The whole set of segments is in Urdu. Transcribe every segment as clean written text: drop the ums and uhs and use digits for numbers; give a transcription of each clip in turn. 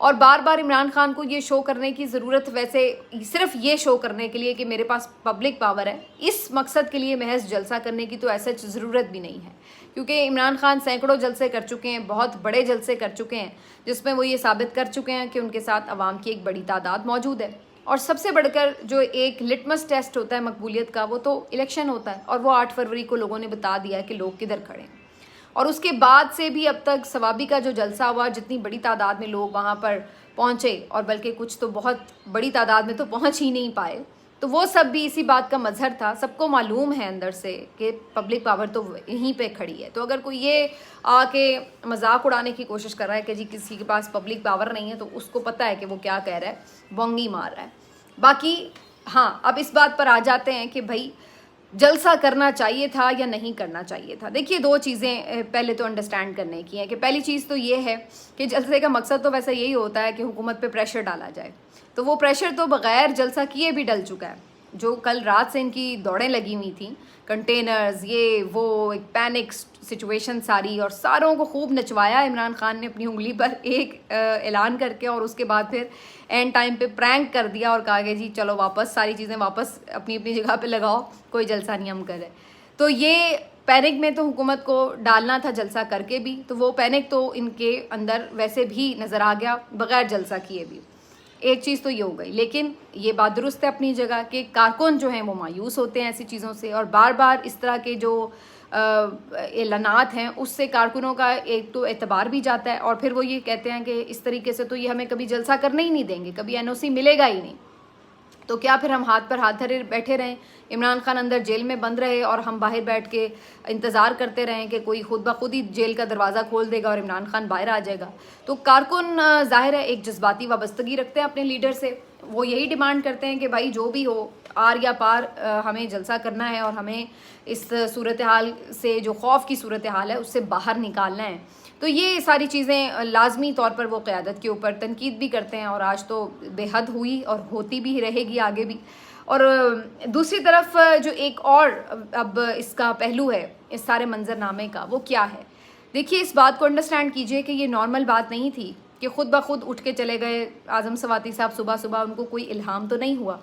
اور بار بار عمران خان کو یہ شو کرنے کی ضرورت، ویسے صرف یہ شو کرنے کے لیے کہ میرے پاس پبلک پاور ہے، اس مقصد کے لیے محض جلسہ کرنے کی تو ایسا ضرورت بھی نہیں ہے، کیونکہ عمران خان سینکڑوں جلسے کر چکے ہیں، بہت بڑے جلسے کر چکے ہیں، جس میں وہ یہ ثابت کر چکے ہیں کہ ان کے ساتھ عوام کی ایک بڑی تعداد موجود ہے۔ اور سب سے بڑھ کر جو ایک لٹمس ٹیسٹ ہوتا ہے مقبولیت کا، وہ تو الیکشن ہوتا ہے، اور وہ 8 فروری کو لوگوں نے بتا دیا ہے کہ لوگ کدھر کھڑے ہیں۔ اور اس کے بعد سے بھی اب تک ثوابی کا جو جلسہ ہوا، جتنی بڑی تعداد میں لوگ وہاں پر پہنچے، اور بلکہ کچھ تو بہت بڑی تعداد میں تو پہنچ ہی نہیں پائے، تو وہ سب بھی اسی بات کا مظہر تھا۔ سب کو معلوم ہے اندر سے کہ پبلک پاور تو یہیں پہ کھڑی ہے۔ تو اگر کوئی یہ آ کے مذاق اڑانے کی کوشش کر رہا ہے کہ جی کسی کے پاس پبلک پاور نہیں ہے، تو اس کو پتہ ہے کہ وہ کیا کہہ رہا ہے، بونگی مار رہا ہے۔ باقی ہاں، اب اس بات پر آ جاتے ہیں کہ بھائی جلسہ کرنا چاہیے تھا یا نہیں کرنا چاہیے تھا۔ دیکھیے 2 چیزیں پہلے تو انڈرسٹینڈ کرنے کی ہیں کہ پہلی چیز تو یہ ہے کہ جلسے کا مقصد تو ویسا یہی ہوتا ہے کہ حکومت پہ پریشر ڈالا جائے، تو وہ پریشر تو بغیر جلسہ کیے بھی ڈل چکا ہے۔ جو کل رات سے ان کی دوڑیں لگی ہوئی تھیں، کنٹینرز، یہ وہ، ایک پینک سچویشن ساری، اور ساروں کو خوب نچوایا عمران خان نے اپنی انگلی پر ایک اعلان کر کے، اور اس کے بعد پھر اینڈ ٹائم پہ پرینک کر دیا اور کہا کہ جی چلو واپس ساری چیزیں واپس اپنی اپنی جگہ پہ لگاؤ، کوئی جلسہ نہیں ہم کرے۔ تو یہ پینک میں تو حکومت کو ڈالنا تھا جلسہ کر کے بھی، تو وہ پینک تو ان کے اندر ویسے بھی نظر آ گیا بغیر جلسہ کیے بھی۔ ایک چیز تو یہ ہو گئی، لیکن یہ بات درست ہے اپنی جگہ کہ کارکن جو ہیں وہ مایوس ہوتے ہیں ایسی چیزوں سے، اور بار بار اس طرح کے جو اعلانات ہیں اس سے کارکنوں کا ایک تو اعتبار بھی جاتا ہے، اور پھر وہ یہ کہتے ہیں کہ اس طریقے سے تو یہ ہمیں کبھی جلسہ کرنے ہی نہیں دیں گے، کبھی NOC ملے گا ہی نہیں، تو کیا پھر ہم ہاتھ پر ہاتھ دھرے بیٹھے رہیں، عمران خان اندر جیل میں بند رہے اور ہم باہر بیٹھ کے انتظار کرتے رہیں کہ کوئی خود بخود ہی جیل کا دروازہ کھول دے گا اور عمران خان باہر آ جائے گا؟ تو کارکن ظاہر ہے ایک جذباتی وابستگی رکھتے ہیں اپنے لیڈر سے، وہ یہی ڈیمانڈ کرتے ہیں کہ بھائی جو بھی ہو، آر یا پار ہمیں جلسہ کرنا ہے، اور ہمیں اس صورتحال سے، جو خوف کی صورتحال ہے، اس سے باہر نکالنا ہے۔ تو یہ ساری چیزیں لازمی طور پر وہ قیادت کے اوپر تنقید بھی کرتے ہیں، اور آج تو بے حد ہوئی اور ہوتی بھی رہے گی آگے بھی۔ اور دوسری طرف جو ایک اور اب اس کا پہلو ہے اس سارے منظرنامے کا، وہ کیا ہے؟ دیکھیے اس بات کو انڈرسٹینڈ کیجئے کہ یہ نارمل بات نہیں تھی کہ خود بخود اٹھ کے چلے گئے اعظم سواتی صاحب صبح صبح، ان کو کوئی الہام تو نہیں ہوا،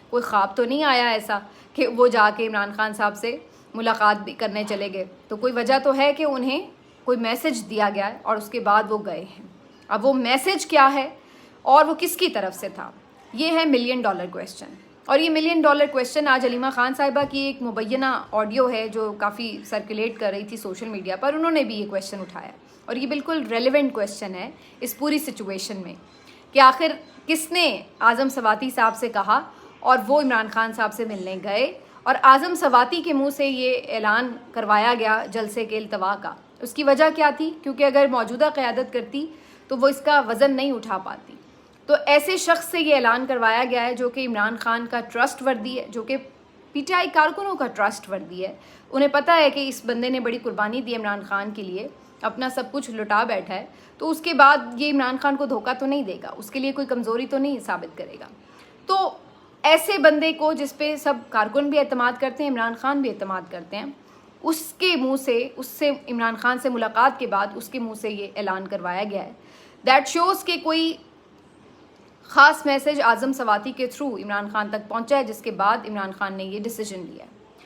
کوئی خواب تو نہیں آیا ایسا کہ وہ جا کے عمران خان صاحب سے ملاقات بھی کرنے چلے گئے۔ تو کوئی وجہ تو ہے کہ انہیں کوئی میسج دیا گیا ہے اور اس کے بعد وہ گئے ہیں۔ اب وہ میسج کیا ہے اور وہ کس کی طرف سے تھا، یہ ہے $1 ملین کویسچن۔ اور یہ $1 ملین کویسچن آج علیمہ خان صاحبہ کی ایک مبینہ آڈیو ہے جو کافی سرکولیٹ کر رہی تھی سوشل میڈیا پر، انہوں نے بھی یہ کویسچن اٹھایا، اور یہ بالکل ریلیونٹ کویسچن ہے اس پوری سچویشن میں کہ آخر کس نے اعظم سواتی صاحب سے کہا اور وہ عمران خان صاحب سے ملنے گئے، اور اعظم سواتی کے منہ سے یہ اعلان کروایا گیا جلسے کے التوا کا۔ اس کی وجہ کیا تھی؟ کیونکہ اگر موجودہ قیادت کرتی تو وہ اس کا وزن نہیں اٹھا پاتی۔ تو ایسے شخص سے یہ اعلان کروایا گیا ہے جو کہ عمران خان کا ٹرسٹ وردی ہے، جو کہ PTI کارکنوں کا ٹرسٹ وردی ہے، انہیں پتہ ہے کہ اس بندے نے بڑی قربانی دی عمران خان کے لیے، اپنا سب کچھ لٹا بیٹھا ہے، تو اس کے بعد یہ عمران خان کو دھوکہ تو نہیں دے گا، اس کے لیے کوئی کمزوری تو نہیں ثابت کرے گا۔ تو ایسے بندے کو جس پہ سب کارکن بھی اعتماد کرتے ہیں، عمران خان بھی اعتماد کرتے ہیں، اس کے منہ سے، اس سے عمران خان سے ملاقات کے بعد اس کے منہ سے یہ اعلان کروایا گیا ہے۔ دیٹ شوز کہ کوئی خاص میسج اعظم سواتی کے تھرو عمران خان تک پہنچا ہے، جس کے بعد عمران خان نے یہ ڈیسیجن لیا ہے۔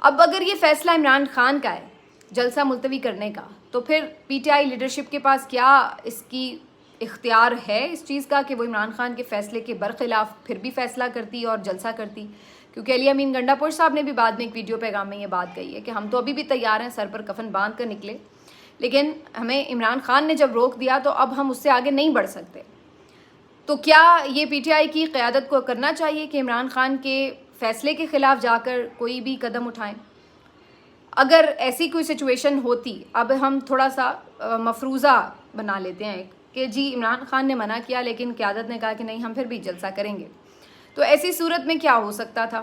اب اگر یہ فیصلہ عمران خان کا ہے جلسہ ملتوی کرنے کا، تو پھر PTI لیڈرشپ کے پاس کیا اس کی اختیار ہے اس چیز کا کہ وہ عمران خان کے فیصلے کے برخلاف پھر بھی فیصلہ کرتی اور جلسہ کرتی؟ کیونکہ علی امین گنڈا پور صاحب نے بھی بعد میں ایک ویڈیو پیغام میں یہ بات کہی ہے کہ ہم تو ابھی بھی تیار ہیں سر پر کفن باندھ کر نکلے، لیکن ہمیں عمران خان نے جب روک دیا تو اب ہم اس سے آگے نہیں بڑھ سکتے۔ تو کیا یہ PTI کی قیادت کو کرنا چاہیے کہ عمران خان کے فیصلے کے خلاف جا کر کوئی بھی قدم اٹھائیں؟ اگر ایسی کوئی سچویشن ہوتی، اب ہم تھوڑا سا مفروضہ بنا لیتے ہیں کہ جی عمران خان نے منع کیا لیکن قیادت نے کہا کہ نہیں ہم پھر بھی جلسہ کریں گے، تو ایسی صورت میں کیا ہو سکتا تھا؟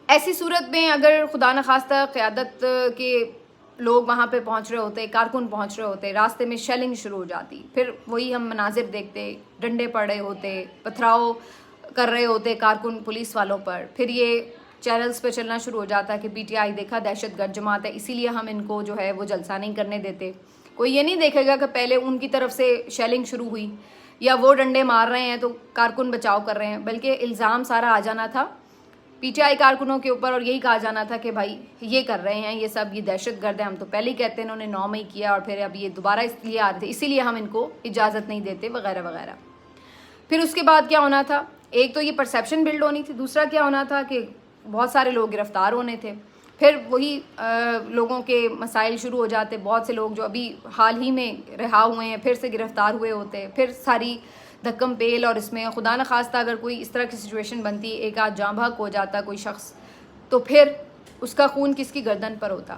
ایسی صورت میں اگر خدا نخواستہ قیادت کے لوگ وہاں پہ پہنچ رہے ہوتے، کارکن پہنچ رہے ہوتے، راستے میں شیلنگ شروع ہو جاتی، پھر وہی ہم مناظر دیکھتے، ڈنڈے پڑ رہے ہوتے، پتھراؤ کر رہے ہوتے کارکن پولیس والوں پر، پھر یہ چینلز پہ چلنا شروع ہو جاتا کہ PTI دیکھا دہشت گرد جماعت ہے، اسی لیے ہم ان کو جو ہے وہ جلسہ نہیں کرنے دیتے، کوئی یہ نہیں دیکھے گا کہ پہلے ان کی طرف سے شیلنگ شروع ہوئی یا وہ ڈنڈے مار رہے ہیں تو کارکن بچاؤ کر رہے ہیں، بلکہ الزام سارا آ جانا تھا پی ٹی آئی کارکنوں کے اوپر اور یہی کہا جانا تھا کہ بھائی یہ کر رہے ہیں، یہ سب یہ دہشت گرد ہیں، ہم تو پہلے ہی کہتے ہیں انہوں نے 9 مئی کیا اور پھر اب یہ دوبارہ اس لیے آ رہے تھے، اسی لیے ہم ان کو اجازت نہیں دیتے وغیرہ وغیرہ۔ پھر اس کے بعد کیا ہونا تھا، ایک تو یہ پرسیپشن بلڈ ہونی تھی، دوسرا کیا ہونا تھا کہ بہت سارے لوگ گرفتار ہونے تھے، پھر وہی لوگوں کے مسائل شروع ہو جاتے، بہت سے لوگ جو ابھی حال ہی میں رہا ہوئے ہیں پھر سے گرفتار ہوئے ہوتے، پھر ساری دھکم پیل، اور اس میں خدا نخواستہ اگر کوئی اس طرح کی سچویشن بنتی، ایک آدھ جاں بحق ہو جاتا کوئی شخص، تو پھر اس کا خون کس کی گردن پر ہوتا۔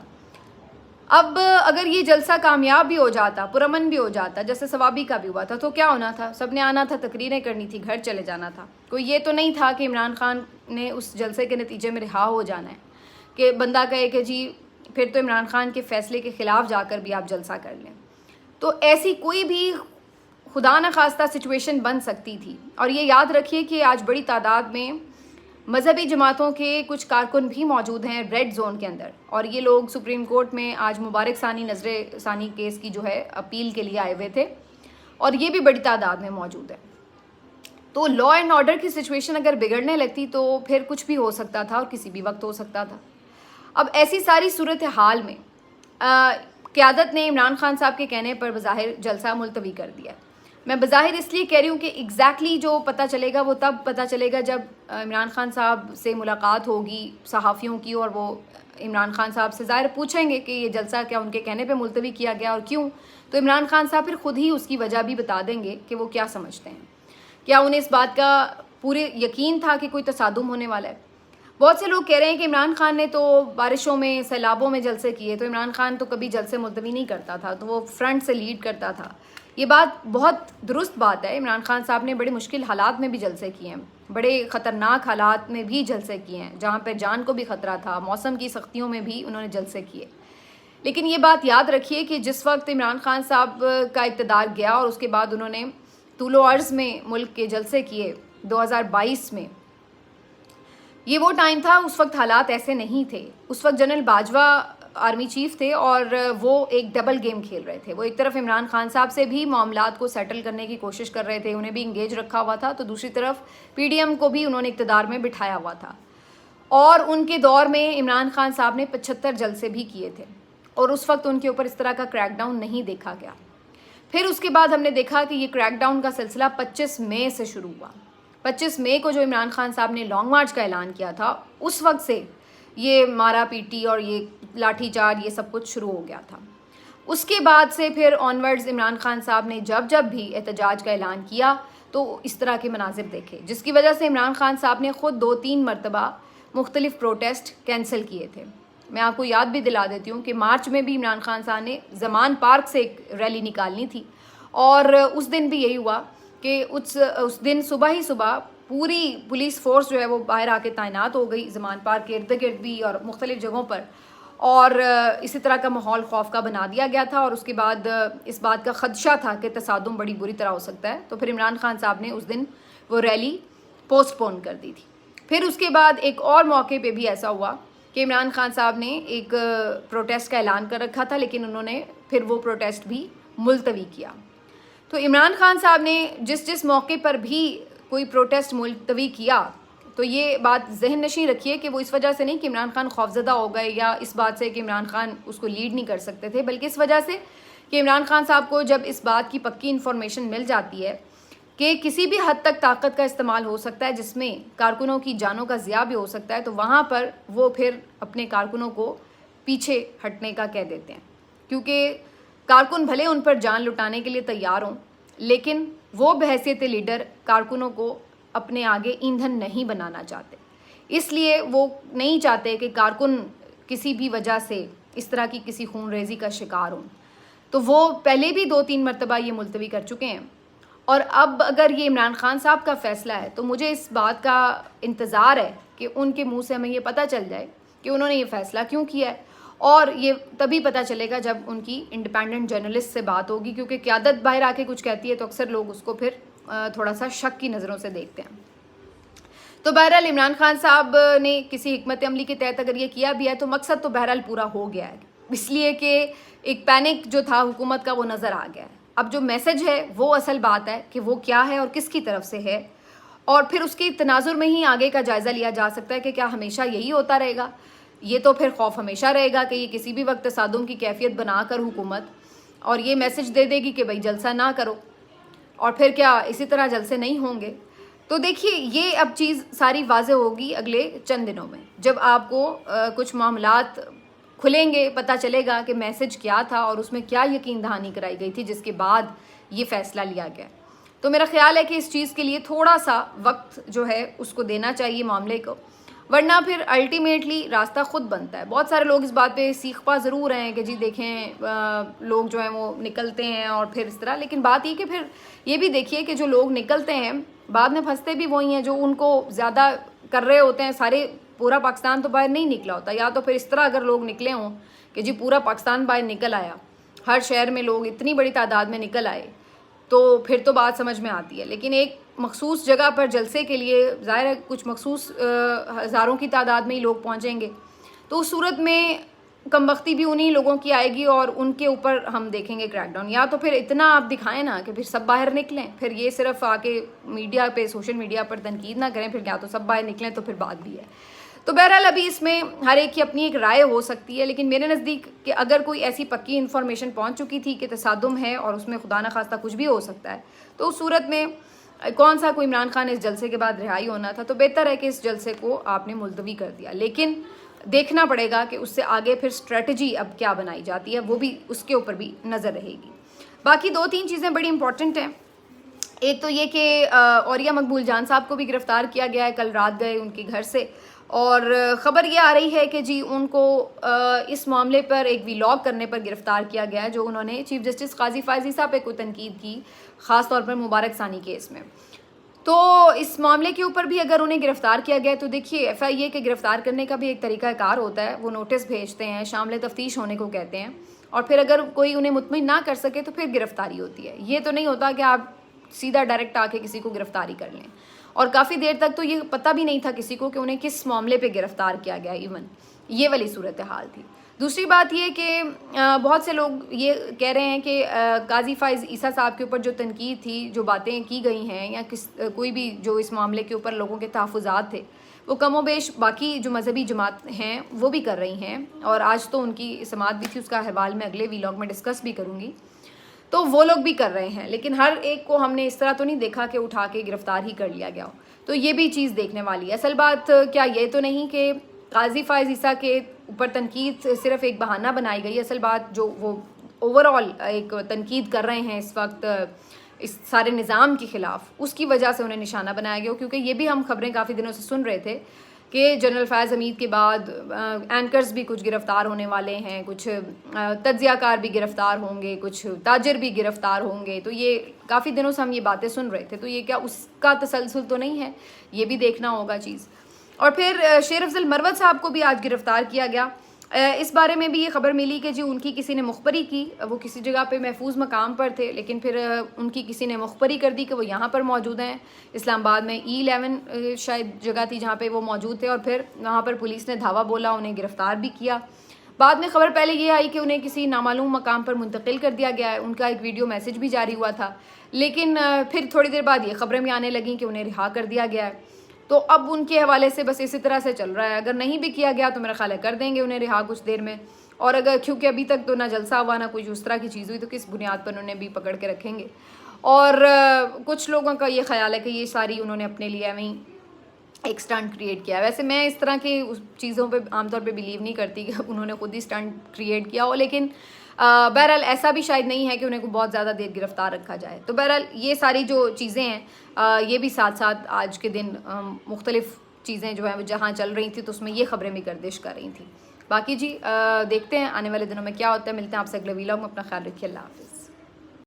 اب اگر یہ جلسہ کامیاب بھی ہو جاتا، پرامن بھی ہو جاتا جیسے ثوابی کا بھی ہوا تھا، تو کیا ہونا تھا، سب نے آنا تھا، تقریریں کرنی تھی، گھر چلے جانا تھا۔ کوئی یہ تو نہیں تھا کہ عمران خان نے اس جلسے کے نتیجے میں رہا ہو جانا ہے، کہ بندہ کہے کہ جی پھر تو عمران خان کے فیصلے کے خلاف جا کر بھی آپ جلسہ کر لیں۔ تو ایسی کوئی بھی خدا نخواستہ سچویشن بن سکتی تھی، اور یہ یاد رکھیے کہ آج بڑی تعداد میں مذہبی جماعتوں کے کچھ کارکن بھی موجود ہیں ریڈ زون کے اندر، اور یہ لوگ سپریم کورٹ میں آج مبارک ثانی نظر ثانی کیس کی جو ہے اپیل کے لیے آئے ہوئے تھے، اور یہ بھی بڑی تعداد میں موجود ہے۔ تو لا اینڈ آرڈر کی سچویشن اگر بگڑنے لگتی تو پھر کچھ بھی ہو سکتا تھا اور کسی بھی وقت ہو سکتا تھا۔ اب ایسی ساری صورتحال میں قیادت نے عمران خان صاحب کے کہنے پر بظاہر جلسہ ملتوی کر دیا۔ میں بظاہر اس لیے کہہ رہی ہوں کہ ایگزیکٹلی جو پتہ چلے گا وہ تب پتہ چلے گا جب عمران خان صاحب سے ملاقات ہوگی صحافیوں کی، اور وہ عمران خان صاحب سے ظاہر پوچھیں گے کہ یہ جلسہ کیا ان کے کہنے پہ ملتوی کیا گیا اور کیوں، تو عمران خان صاحب پھر خود ہی اس کی وجہ بھی بتا دیں گے کہ وہ کیا سمجھتے ہیں۔ کیا انہیں اس بات کا پورے یقین تھا کہ کوئی تصادم ہونے والا ہے؟ بہت سے لوگ کہہ رہے ہیں کہ عمران خان نے تو بارشوں میں سیلابوں میں جلسے کیے، تو عمران خان تو کبھی جلسے ملتوی نہیں کرتا تھا، تو وہ فرنٹ سے لیڈ کرتا تھا۔ یہ بات بہت درست بات ہے، عمران خان صاحب نے بڑے مشکل حالات میں بھی جلسے کیے ہیں، بڑے خطرناک حالات میں بھی جلسے کیے ہیں، جہاں پہ جان کو بھی خطرہ تھا، موسم کی سختیوں میں بھی انہوں نے جلسے کیے۔ لیکن یہ بات یاد رکھیے کہ جس وقت عمران خان صاحب کا اقتدار گیا اور اس کے بعد انہوں نے طول و عرض میں ملک کے جلسے کیے 2022 میں، یہ وہ ٹائم تھا، اس وقت حالات ایسے نہیں تھے۔ اس وقت جنرل باجوہ آرمی چیف تھے اور وہ ایک ڈبل گیم کھیل رہے تھے، وہ ایک طرف عمران خان صاحب سے بھی معاملات کو سیٹل کرنے کی کوشش کر رہے تھے، انہیں بھی انگیج رکھا ہوا تھا، تو دوسری طرف پی ڈی ایم کو بھی انہوں نے اقتدار میں بٹھایا ہوا تھا، اور ان کے دور میں عمران خان صاحب نے 75 جلسے بھی کیے تھے، اور اس وقت ان کے اوپر اس طرح کا کریک ڈاؤن نہیں دیکھا گیا۔ پھر اس کے بعد ہم نے دیکھا کہ یہ کریک ڈاؤن کا سلسلہ 25 مئی سے شروع ہوا۔ 25 مئی کو جو عمران خان صاحب نے لانگ مارچ کا اعلان کیا تھا، اس وقت سے یہ مارا پیٹی اور یہ لاٹھی چارج یہ سب کچھ شروع ہو گیا تھا۔ اس کے بعد سے پھر آنورڈز عمران خان صاحب نے جب بھی احتجاج کا اعلان کیا تو اس طرح کے مناظر دیکھے، جس کی وجہ سے عمران خان صاحب نے خود 2-3 مرتبہ مختلف پروٹیسٹ کینسل کیے تھے۔ میں آپ کو یاد بھی دلا دیتی ہوں کہ مارچ میں بھی عمران خان صاحب نے زمان پارک سے ایک ریلی نکالنی تھی، اور اس دن بھی یہی ہوا کہ اس دن صبح ہی صبح پوری پولیس فورس جو ہے وہ باہر آ کے تعینات ہو گئی زمان پارک کے ارد گرد بھی اور مختلف جگہوں پر، اور اسی طرح کا ماحول خوف کا بنا دیا گیا تھا، اور اس کے بعد اس بات کا خدشہ تھا کہ تصادم بڑی بری طرح ہو سکتا ہے، تو پھر عمران خان صاحب نے اس دن وہ ریلی پوسٹ پون کر دی تھی۔ پھر اس کے بعد ایک اور موقع پہ بھی ایسا ہوا کہ عمران خان صاحب نے ایک پروٹیسٹ کا اعلان کر رکھا تھا، لیکن انہوں نے پھر وہ پروٹیسٹ بھی ملتوی کیا۔ تو عمران خان صاحب نے جس موقع پر بھی کوئی پروٹیسٹ ملتوی کیا، تو یہ بات ذہن نشین رکھیے کہ وہ اس وجہ سے نہیں کہ عمران خان خوفزدہ ہو گئے یا اس بات سے کہ عمران خان اس کو لیڈ نہیں کر سکتے تھے، بلکہ اس وجہ سے کہ عمران خان صاحب کو جب اس بات کی پکی انفارمیشن مل جاتی ہے کہ کسی بھی حد تک طاقت کا استعمال ہو سکتا ہے جس میں کارکنوں کی جانوں کا ضیاع بھی ہو سکتا ہے، تو وہاں پر وہ پھر اپنے کارکنوں کو پیچھے ہٹنے کا کہہ دیتے ہیں، کیونکہ کارکن بھلے ان پر جان لٹانے کے لیے تیار ہوں، لیکن وہ بحیثیت لیڈر کارکنوں کو اپنے آگے ایندھن نہیں بنانا چاہتے، اس لیے وہ نہیں چاہتے کہ کارکن کسی بھی وجہ سے اس طرح کی کسی خون ریزی کا شکار ہوں، تو وہ پہلے بھی 2-3 مرتبہ یہ ملتوی کر چکے ہیں۔ اور اب اگر یہ عمران خان صاحب کا فیصلہ ہے تو مجھے اس بات کا انتظار ہے کہ ان کے منہ سے ہمیں یہ پتہ چل جائے کہ انہوں نے یہ فیصلہ کیوں کیا ہے، اور یہ تبھی پتہ چلے گا جب ان کی انڈیپینڈنٹ جرنلسٹ سے بات ہوگی، کیونکہ قیادت باہر آ کے کچھ کہتی ہے تو اکثر لوگ اس کو پھر تھوڑا سا شک کی نظروں سے دیکھتے ہیں۔ تو بہرحال عمران خان صاحب نے کسی حکمت عملی کے تحت اگر یہ کیا بھی ہے تو مقصد تو بہرحال پورا ہو گیا ہے، اس لیے کہ ایک پینک جو تھا حکومت کا وہ نظر آ گیا ہے. اب جو میسج ہے وہ اصل بات ہے کہ وہ کیا ہے اور کس کی طرف سے ہے, اور پھر اس کے تناظر میں ہی آگے کا جائزہ لیا جا سکتا ہے کہ کیا ہمیشہ یہی ہوتا رہے گا. یہ تو پھر خوف ہمیشہ رہے گا کہ یہ کسی بھی وقت تصادم کی کیفیت بنا کر حکومت اور یہ میسج دے دے گی کہ بھائی جلسہ نہ کرو, اور پھر کیا اسی طرح جلسے نہیں ہوں گے. تو دیکھیے یہ اب چیز ساری واضح ہوگی اگلے چند دنوں میں, جب آپ کو کچھ معاملات کھلیں گے, پتہ چلے گا کہ میسج کیا تھا اور اس میں کیا یقین دہانی کرائی گئی تھی جس کے بعد یہ فیصلہ لیا گیا. تو میرا خیال ہے کہ اس چیز کے لیے تھوڑا سا وقت جو ہے اس کو دینا چاہیے معاملے کو, ورنہ پھر الٹیمیٹلی راستہ خود بنتا ہے. بہت سارے لوگ اس بات پہ سیکھ پا ضرور ہیں کہ جی دیکھیں لوگ جو ہیں وہ نکلتے ہیں اور پھر اس طرح, لیکن بات یہ کہ پھر یہ بھی دیکھیے کہ جو لوگ نکلتے ہیں بعد میں پھنستے بھی وہی ہیں جو ان کو زیادہ کر رہے ہوتے ہیں. سارے پورا پاکستان تو باہر نہیں نکلا ہوتا, یا تو پھر اس طرح اگر لوگ نکلے ہوں کہ جی پورا پاکستان باہر نکل آیا, ہر شہر میں لوگ اتنی بڑی تعداد میں نکل آئے, تو پھر تو بات سمجھ میں آتی ہے. لیکن ایک مخصوص جگہ پر جلسے کے لیے ظاہر ہے کچھ مخصوص ہزاروں کی تعداد میں ہی لوگ پہنچیں گے, تو اس صورت میں کم بختی بھی انہی لوگوں کی آئے گی اور ان کے اوپر ہم دیکھیں گے کریک ڈاؤن. یا تو پھر اتنا آپ دکھائیں نا کہ پھر سب باہر نکلیں, پھر یہ صرف آ کے میڈیا پہ سوشل میڈیا پر تنقید نہ کریں, پھر کیا تو سب باہر نکلیں تو پھر بات بھی ہے. تو بہرحال ابھی اس میں ہر ایک کی اپنی ایک رائے ہو سکتی ہے, لیکن میرے نزدیک کہ اگر کوئی ایسی پکی انفارمیشن پہنچ چکی تھی کہ تصادم ہے اور اس میں خدا نخواستہ کچھ بھی ہو سکتا ہے, تو اس صورت میں کون سا کوئی عمران خان اس جلسے کے بعد رہائی ہونا تھا, تو بہتر ہے کہ اس جلسے کو آپ نے ملتوی کر دیا. لیکن دیکھنا پڑے گا کہ اس سے آگے پھر اسٹریٹجی اب کیا بنائی جاتی ہے, وہ بھی اس کے اوپر بھی نظر رہے گی. باقی 2-3 چیزیں بڑی امپورٹنٹ ہیں. ایک تو یہ کہ عوریہ مقبول جان صاحب کو بھی گرفتار کیا گیا ہے, کل رات گئے ان کے گھر سے, اور خبر یہ آ رہی ہے کہ جی ان کو اس معاملے پر ایک ویلاگ کرنے پر گرفتار کیا گیا ہے جو انہوں نے چیف جسٹس قاضی فائز عیسیٰ پہ کوئی تنقید کی, خاص طور پر مبارک ثانی کیس میں. تو اس معاملے کے اوپر بھی اگر انہیں گرفتار کیا گیا تو دیکھیے FIA کے گرفتار کرنے کا بھی ایک طریقہ کار ہوتا ہے, وہ نوٹس بھیجتے ہیں, شامل تفتیش ہونے کو کہتے ہیں, اور پھر اگر کوئی انہیں مطمئن نہ کر سکے تو پھر گرفتاری ہوتی ہے. یہ تو نہیں ہوتا کہ آپ سیدھا ڈائریکٹ آ کے کسی کو گرفتاری کر لیں, اور کافی دیر تک تو یہ پتہ بھی نہیں تھا کسی کو کہ انہیں کس معاملے پہ گرفتار کیا گیا, ایون یہ والی صورتحال تھی. دوسری بات یہ کہ بہت سے لوگ یہ کہہ رہے ہیں کہ قاضی فائز عیسیٰ صاحب کے اوپر جو تنقید تھی, جو باتیں کی گئی ہیں, یا کوئی بھی جو اس معاملے کے اوپر لوگوں کے تحفظات تھے, وہ کم و بیش باقی جو مذہبی جماعت ہیں وہ بھی کر رہی ہیں, اور آج تو ان کی سماعت بھی تھی, اس کا احوال میں اگلے ویلاگ میں ڈسکس بھی کروں گی. تو وہ لوگ بھی کر رہے ہیں, لیکن ہر ایک کو ہم نے اس طرح تو نہیں دیکھا کہ اٹھا کے گرفتار ہی کر لیا گیا ہو. تو یہ بھی چیز دیکھنے والی ہے. اصل بات کیا یہ تو نہیں کہ قاضی فائز عیسیٰ کے اوپر تنقید صرف ایک بہانہ بنائی گئی, اصل بات جو وہ اوور آل ایک تنقید کر رہے ہیں اس وقت اس سارے نظام کے خلاف, اس کی وجہ سے انہیں نشانہ بنایا گیا. کیونکہ یہ بھی ہم خبریں کافی دنوں سے سن رہے تھے کہ جنرل فیاض حمید کے بعد اینکرز بھی کچھ گرفتار ہونے والے ہیں, کچھ تجزیہ کار بھی گرفتار ہوں گے, کچھ تاجر بھی گرفتار ہوں گے. تو یہ کافی دنوں سے ہم یہ باتیں سن رہے تھے, تو یہ کیا اس کا تسلسل تو نہیں ہے, یہ بھی دیکھنا ہوگا چیز. اور پھر شیر افضل مروت صاحب کو بھی آج گرفتار کیا گیا. اس بارے میں بھی یہ خبر ملی کہ جی ان کی کسی نے مخبری کی, وہ کسی جگہ پہ محفوظ مقام پر تھے, لیکن پھر ان کی کسی نے مخبری کر دی کہ وہ یہاں پر موجود ہیں, اسلام آباد میں E11 شاید جگہ تھی جہاں پہ وہ موجود تھے, اور پھر وہاں پر پولیس نے دھاوا بولا, انہیں گرفتار بھی کیا. بعد میں خبر پہلے یہ آئی کہ انہیں کسی نامعلوم مقام پر منتقل کر دیا گیا ہے, ان کا ایک ویڈیو میسج بھی جاری ہوا تھا, لیکن پھر تھوڑی دیر بعد یہ خبریں بھی آنے لگیں کہ انہیں رہا کر دیا گیا ہے. تو اب ان کے حوالے سے بس اسی طرح سے چل رہا ہے, اگر نہیں بھی کیا گیا تو میرا خیال ہے کر دیں گے انہیں رہا کچھ دیر میں, اور اگر کیونکہ ابھی تک تو نہ جلسہ ہوا نہ کوئی اس طرح کی چیز ہوئی, تو کس بنیاد پر انہیں بھی پکڑ کے رکھیں گے. اور کچھ لوگوں کا یہ خیال ہے کہ یہ ساری انہوں نے اپنے لیے ایویں ایک سٹنٹ کریٹ کیا. ویسے میں اس طرح کی چیزوں پہ عام طور پہ بلیو نہیں کرتی کہ انہوں نے خود ہی سٹنٹ کریٹ کیا ہو, لیکن بہرحال ایسا بھی شاید نہیں ہے کہ انہیں کو بہت زیادہ دیر گرفتار رکھا جائے. تو بہرحال یہ ساری جو چیزیں ہیں یہ بھی ساتھ ساتھ آج کے دن مختلف چیزیں جو ہیں وہ جہاں چل رہی تھیں تو اس میں یہ خبریں بھی گردش کر رہی تھیں. باقی جی دیکھتے ہیں آنے والے دنوں میں کیا ہوتا ہے. ملتے ہیں آپ سے اگلے ویلاگ میں, اپنا خیال رکھیے, اللہ حافظ.